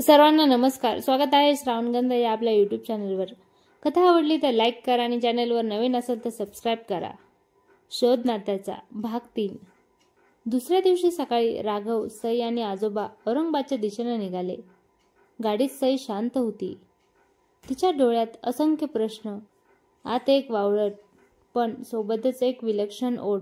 सर्वांना नमस्कार. स्वागत आहे श्रावणगंध या आपल्या यूट्यूब चॅनलवर. कथा आवडली तर लाईक करा आणि चॅनलवर नवीन असेल तर सबस्क्राईब करा. शोध नात्याचा भाग 3. दुसऱ्या दिवशी सकाळी राघव, सई आणि आजोबा औरंगाबादच्या दिशेने निघाले. गाडीत सई शांत होती. तिच्या डोळ्यात असंख्य प्रश्न, आत एक वावळट पण सोबतच एक विलक्षण ओढ.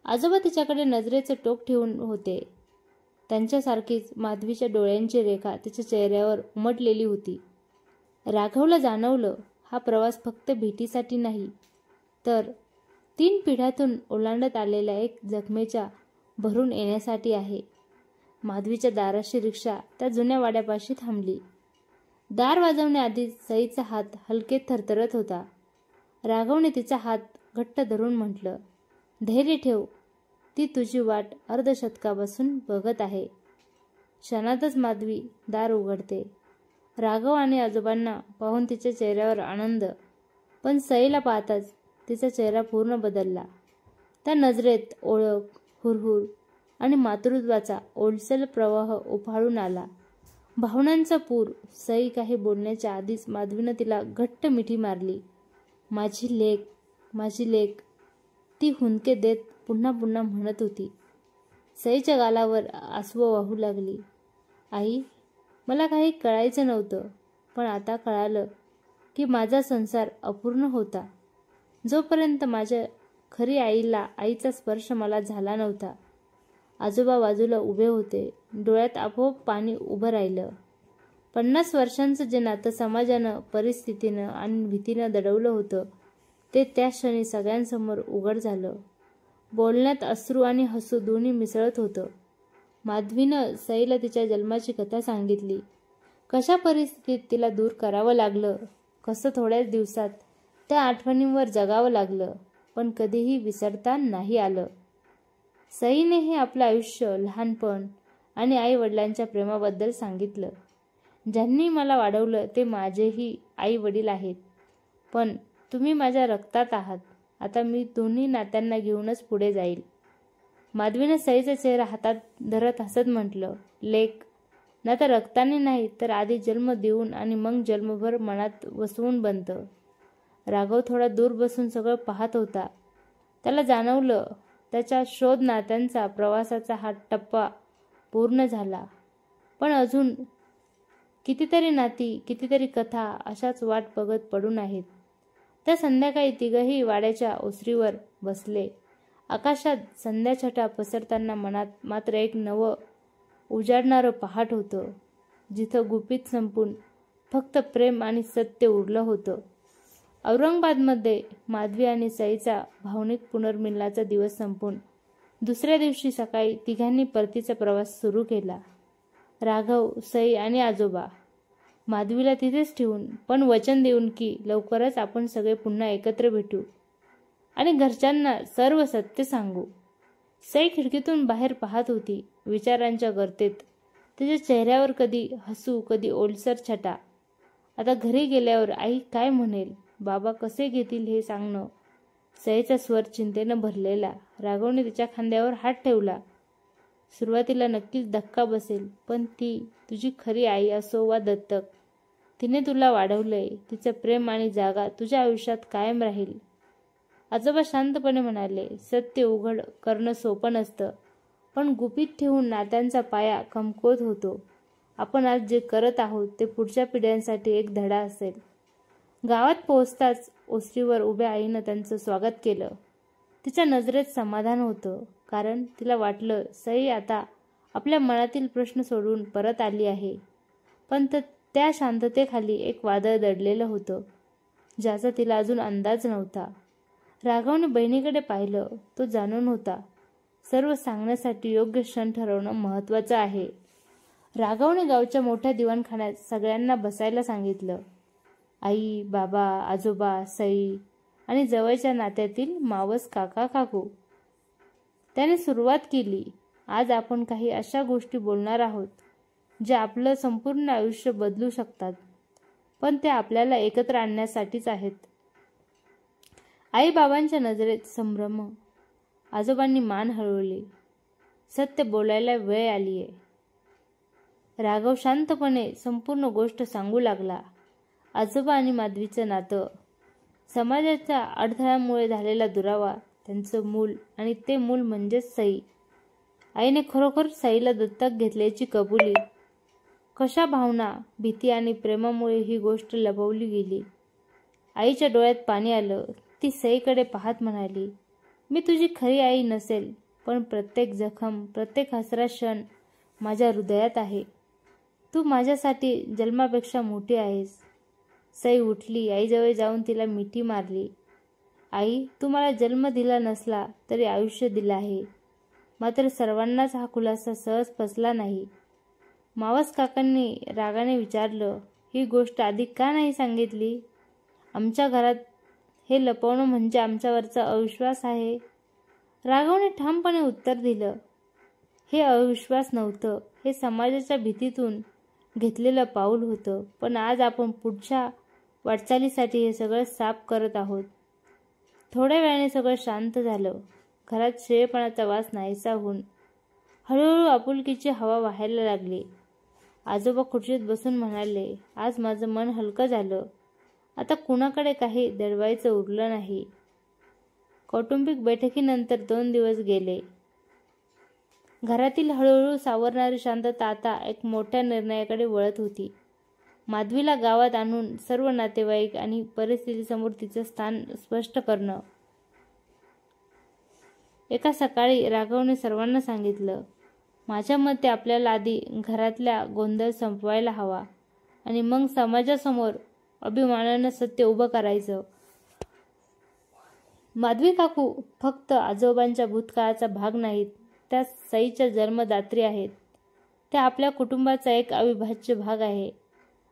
आजोबा तिच्याकडे नजरेचे टोक ठेवून होते. त्यांच्यासारखीच माधवीच्या डोळ्यांची रेखा तिच्या चेहऱ्यावर उमटलेली होती. राघवला जाणवलं, हा प्रवास फक्त भेटीसाठी नाही, तर 3 पिढ्यातून ओलांडत आलेल्या एक जखमेच्या भरून येण्यासाठी आहे. माधवीच्या दाराशी रिक्षा त्या जुन्या वाड्यापाशी थांबली. दार वाजवण्याआधी सईचा हात हलके थरथरत होता. राघवने तिचा हात घट्ट धरून म्हटलं, धैर्य ठेव, ती तुझी वाट अर्धशतकापासून बघत आहे. क्षणातच माधवी दार उघडते. राघव आणि आजोबांना पाहून तिच्या चेहऱ्यावर आनंद, पण सईला पाहताच तिचा चेहरा पूर्ण बदलला. त्या नजरेत ओळख, हुरहुर आणि मातृत्वाचा ओलसर प्रवाह उफाळून आला. भावनांचा पूर. सई काही बोलण्याच्या आधीच माधवीनं तिला घट्ट मिठी मारली. माझी लेक, माझी लेक, ती हुंदके देत पुन्हा पुन्हा म्हणत होती. सईच्या गालावर आसवं वाहू लागली. आई, मला काही कळायचं नव्हतं, पण आता कळालं की माझा संसार अपूर्ण होता जोपर्यंत माझ्या खरी आईला आईचा स्पर्श मला झाला नव्हता. आजोबा बाजूला उभे होते. डोळ्यात आपोआप पाणी उभं राहिलं. 50 वर्षांचं जे नातं समाजानं, परिस्थितीनं आणि भीतीनं दडवलं होतं, ते त्या क्षणी सगळ्यांसमोर उघड झालं. बोलण्यात अश्रू आणि हसू दोन्ही मिसळत होतं. माधवीनं सईला तिच्या जन्माची कथा सांगितली. कशा परिस्थितीत तिला दूर करावं लागलं, कसं थोड्याच दिवसात त्या आठवणींवर जगावं लागलं, पण कधीही विसरता नाही आलं. सईने हे आपलं आयुष्य, लहानपण आणि आई वडिलांच्या प्रेमाबद्दल सांगितलं. ज्यांनी मला वाढवलं ते माझेही आई वडील आहेत, पण तुम्ही माझ्या रक्तात आहात. आता मी दोन्ही नात्यांना घेऊनच पुढे जाईल. माधवीने सईचा चेहरा हातात धरत हसत म्हटलं, लेक, ना तर रक्ताने नाही तर आधी जन्म देऊन आणि मग जन्मभर मनात वसवून बनतं. राघव थोडा दूर बसून सगळं पाहत होता. त्याला जाणवलं, त्याच्या शोध नात्यांचा प्रवासाचा हा टप्पा पूर्ण झाला, पण अजून कितीतरी नाती, कितीतरी कथा अशाच वाट बघत पडून आहेत. त्या संध्याकाळी तिघही वाड्याच्या ओसरीवर बसले. आकाशात संध्याछटा पसरताना मनात मात्र एक नवं उजाडणारं पहाट होतं, जिथं गुपित संपून फक्त प्रेम आणि सत्य उरलं होतं. औरंगाबादमध्ये माधवी आणि सईचा भावनिक पुनर्मिलनाचा दिवस संपून दुसऱ्या दिवशी सकाळी तिघांनी परतीचा प्रवास सुरू केला. राघव, सई आणि आजोबा माधवीला तिथेच ठेवून, पण वचन देऊन की लवकरच आपण सगळे पुन्हा एकत्र भेटू आणि घरच्यांना सर्व सत्य सांगू. सई खिडकीतून बाहेर पाहत होती. विचारांच्या गर्तेत तिच्या चेहऱ्यावर कधी हसू, कधी ओलसर छटा. आता घरी गेल्यावर आई काय म्हणेल, बाबा कसे घेतील हे सांगणं. सईचा स्वर चिंतेनं भरलेला. राघवने तिच्या खांद्यावर हात ठेवला. सुरुवातीला नक्कीच धक्का बसेल, पण ती तुझी खरी आई असो वा दत्तक, तिने तुला वाढवलंय. तिचं प्रेम आणि जागा तुझ्या आयुष्यात कायम राहील. आजोबा शांतपणे म्हणाले, सत्य उघड करणं सोपं नसतं, पण गुपित ठेवून नात्यांचा पाया कमकुवत होतो. आपण आज जे करत आहोत ते पुढच्या पिढ्यांसाठी एक धडा असेल. गावात पोहोचताच ओसरीवर उभ्या आईनं त्यांचं स्वागत केलं. तिच्या नजरेत समाधान होतं, कारण तिला वाटलं सई आता आपल्या मनातील प्रश्न सोडवून परत आली आहे. पण त्या शांततेखाली एक वादळ दडलेलं होतं, ज्याचा तिला अजून अंदाज नव्हता. राघवने बहिणीकडे पाहिलं. तो जाणून होता, सर्व सांगण्यासाठी योग्य क्षण ठरवणं महत्त्वाचं आहे. राघवने गावच्या मोठ्या दिवाणखान्यात सगळ्यांना बसायला सांगितलं. आई, बाबा, आजोबा, सई आणि जवळच्या नात्यातील मावस काका काकू. त्याने सुरुवात केली, आज आपण काही अशा गोष्टी बोलणार आहोत ज्या आपलं संपूर्ण आयुष्य बदलू शकतात, पण ते आपल्याला एकत्र आणण्यासाठीच आहेत. आई बाबांच्या नजरेत संभ्रम. आजोबांनी मान हलवली. सत्य बोलायला वेळ आलीये. राघव शांतपणे संपूर्ण गोष्ट सांगू लागला. आजोबा आणि माधवीचं नातं, समाजाच्या अडथळ्यामुळे झालेला दुरावा, त्यांचं मूल आणि ते मूल म्हणजेच सई. आईने खरोखर सईला दत्तक घेतल्याची कबुली. कशा भावना, भीती आणि प्रेमामुळे ही गोष्ट लपवली गेली. आईच्या डोळ्यात पाणी आलं. ती सईकडे पाहत म्हणाली, मी तुझी खरी आई नसेल, पण प्रत्येक जखम, प्रत्येक हसरा क्षण माझ्या हृदयात आहे. तू माझ्यासाठी जन्मापेक्षा मोठी आहेस. सई उठली. आईजवळ जाऊन तिला मिठी मारली. आई, तू मला जन्म दिला नसला तरी आयुष्य दिलं आहे. मात्र सर्वांनाच हा खुलासा सहज पचला नाही. मावस काकांनी रागाने विचारलं, ही गोष्ट आधी का नाही सांगितली? आमच्या घरात हे लपवणं म्हणजे आमच्यावरचा अविश्वास आहे. राघवने ठामपणे उत्तर दिलं, हे अविश्वास नव्हतं, हे समाजाच्या भीतीतून घेतलेलं पाऊल होतं. पण आज आपण पुढच्या वाटचालीसाठी हे सगळं साफ करत आहोत. थोड्या वेळाने सगळं शांत झालं. घरात शेळेपणाचा वास नाहीसा होऊन हळूहळू आपुलकीची हवा वाहायला लागली. आजोबा खुर्चीत बसून म्हणाले, आज माझं मन हलकं झालं. आता कुणाकडे काही दडवायचं उरलं नाही. कौटुंबिक बैठकीनंतर 2 दिवस गेले. घरातील हळूहळू सावरणारी शांतता आता एक मोठ्या निर्णयाकडे वळत होती. माधवीला गावात आणून सर्व नातेवाईक आणि परिस्थितीसमोर तिचं स्थान स्पष्ट करणं. एका सकाळी राघवने सर्वांना सांगितलं, माझ्या मते आपल्याला आधी घरातल्या गोंधळ संपवायला हवा आणि मग समाजासमोर अभिमानानं सत्य उभं करायचं. माधवी काकू फक्त आजोबांच्या भूतकाळाचा भाग नाहीत, त्या सईच्या जन्मदात्री आहेत. त्या आपल्या कुटुंबाचा एक अविभाज्य भाग आहे.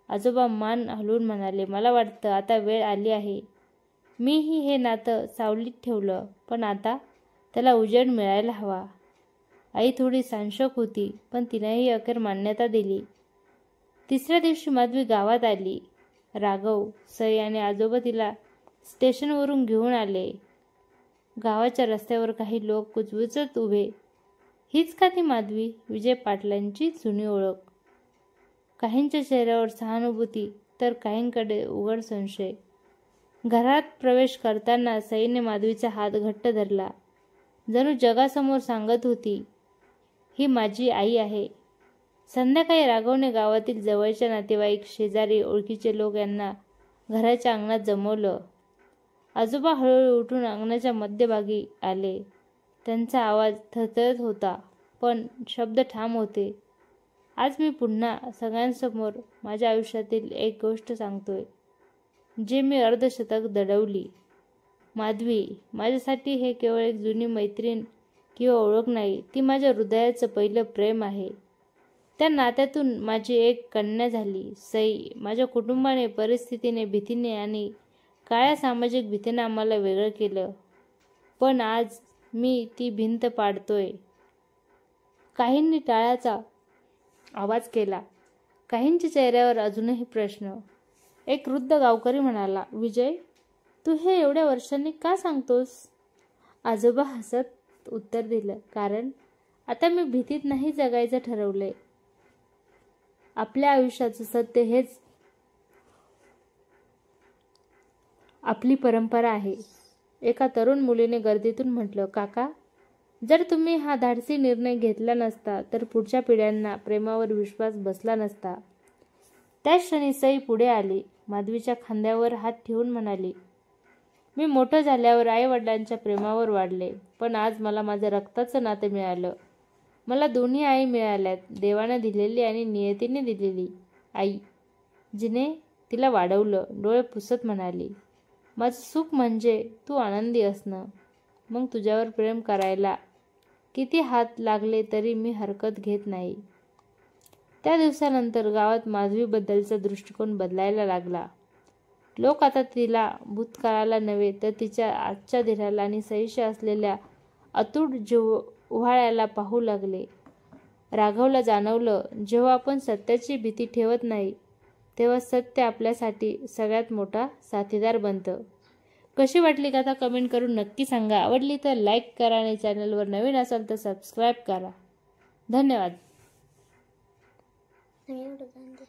आजोबा मान हलवून म्हणाले, मला वाटतं आता वेळ आली आहे. मीही हे नातं सावलीत ठेवलं, पण आता त्याला उजेड मिळायला हवा. आई थोडी साशंक होती, पण तिनेही अखेर मान्यता दिली. तिसऱ्या दिवशी माधवी गावात आली. राघव, सई आणि आजोबा तिला स्टेशनवरून घेऊन आले. गावाच्या रस्त्यावर काही लोक कुजबुजत उभे. हीच का ती माधवी, विजय पाटलांची जुनी ओळख? काहींच्या चेहऱ्यावर सहानुभूती तर काहींकडे उघड संशय. घरात प्रवेश करताना सईने माधवीचा हात घट्ट धरला. जणू जगासमोर सांगत होती, ही माझी आई आहे. संध्याकाळी राघवने गावातील जवळच्या नातेवाईक, शेजारी, ओळखीचे लोक यांना घराच्या अंगणात जमवलं. आजोबा हळूहळू उठून अंगणाच्या मध्यभागी आले. त्यांचा आवाज थरथरत होता, पण शब्द ठाम होते. आज मी पुन्हा सगळ्यांसमोर माझ्या आयुष्यातील एक गोष्ट सांगतोय, जे मी अर्धशतक दडवली. माधवी, माझ्यासाठी हे केवळ एक जुनी मैत्रीण किंवा ओळख नाही, ती माझ्या हृदयाचं पहिलं प्रेम आहे. त्या नात्यातून माझी एक कन्या झाली. सई, माझ्या कुटुंबाने, परिस्थितीने, भीतीने आणि काळ्या सामाजिक भीतीने आम्हाला वेगळं केलं, पण आज मी ती भिंत पाडतोय. काहींनी टाळ्याचा आवाज केला. काहींच्या चेहऱ्यावर अजूनही प्रश्न. एक वृद्ध गावकरी म्हणाला, विजय, तू हे एवढ्या वर्षांनी का सांगतोस? आजोबा हसत उत्तर दिलं, कारण आता मी भीतीत नाही जगायचं ठरवलंय. आपल्या आयुष्याचं सत्य हेच आपली परंपरा आहे. एका तरुण मुलीने गर्दीतून म्हटलं, काका, जर तुम्ही हा धाडसी निर्णय घेतला नसता तर पुढच्या पिढ्यांना प्रेमावर विश्वास बसला नसता. त्याच क्षणी सई पुढे आली. माधवीच्या खांद्यावर हात ठेवून म्हणाली, मी मोठं झाल्यावर आई वडिलांच्या प्रेमावर वाढले, पण आज मला माझं रक्ताचं नातं मिळालं. मला दोन्ही आई मिळाल्यात, देवाने दिलेली आणि नियतीने दिलेली आई. जिने तिला वाढवलं. डोळे पुसत म्हणाली, माझं सुख म्हणजे तू आनंदी असणं. मग तुझ्यावर प्रेम करायला किती हात लागले तरी मी हरकत घेत नाही. त्या दिवसानंतर गावात माधवीबद्दलचा दृष्टिकोन बदलायला लागला. लोक आता तिला भूतकाळाला नव्हे तर तिच्या आजच्या धीराला आणि सईशी असलेल्या अतूट जिव्हाळ्याला पाहू लागले. राघवला जाणवलं, जेव्हा आपण सत्याची भीती ठेवत नाही तेव्हा सत्य आपल्यासाठी सगळ्यात मोठा साथीदार बनतं. कशी वाटली कथा कमेंट करून नक्की सांगा. आवडली तर लाईक करा आणि चॅनलवर नवीन असाल तर सबस्क्राईब करा. धन्यवाद. नाही एवढं जाऊन दे.